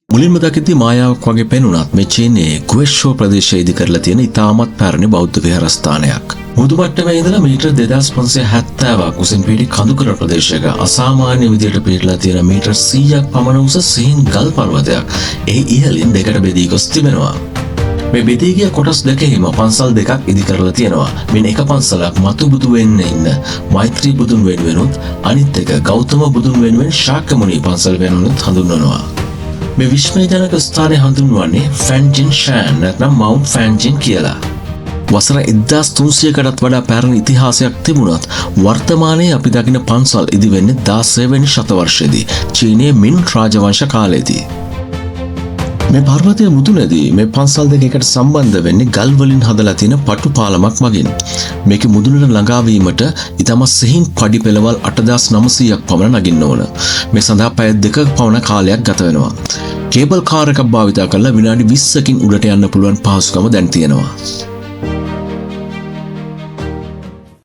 මුලින්ම දකිද්දී මායාවක් වගේ පෙනුනත් මේ චීනයේ ගුවෙෂෝ ප්‍රදේශයේ ඉදි කරලා තියෙන ඉතාමත් පැරණි බෞද්ධ විහාරස්ථානයක්. මුහුදු මට්ටමේ ඉඳලා මීටර් 2570ක් උසින් පිහිටි කඳුකර ප්‍රදේශයක අසාමාන්‍ය විදියට පිහිටලා තියෙන මීටර් 100ක් පමණ උස සිහින් ගල් පර්වතයක් එහි ඉහළින් දෙකට බෙදී ගොස් තිබෙනවා. මේ බෙදී ගිය කොටස් දෙකෙහිම පන්සල් දෙකක් ඉදි කරලා තියෙනවා. මෙන්න එක පන්සලක් මතු බුදු වෙන්න ඉන්න මෛත්‍රී බුදුන් වෙනුවෙනුත් අනිත් එක ගෞතම බුදුන් වෙනුවෙන් ශාක්‍යමුනි පන්සල් වෙනුවෙනුත් හඳුන්වනවා. මේ විශ්මයජනක ස්ථානය හඳුන්වන්නේ ෆැන්ජින් ෂෑන් නැත්නම් මවුන්ට් ෆැන්ජින් කියලා. වසර 1300කටත් වඩා පැරණි ඉතිහාසයක් තිබුණත් වර්තමානයේ අපි දකින පන්සල් ඉදි වෙන්නේ 16 වෙනි ශතවර්ෂයේදී චීනයේ මින් රාජවංශ කාලයේදී. මේ පර්වතයේ මුදුනේදී මේ පන්සල් දෙක එකට සම්බන්ධ වෙන්නේ ගල් වලින් හදලා තියෙන පටු පාලමක් මගින්. මේකේ මුදුනට ළඟා වීමට ඉතාමත් සිහින් පඩි පෙළවල් 8900ක් පමණ නගින්න ඕන. මේ සඳහා පැය දෙකක පමණ කාලයක් ගත වෙනවා. කේබල් කාර් එකක් භාවිත කරලා විනාඩි 20කින් උඩට යන්න පුළුවන් පහසුකම දැන් තියෙනවා.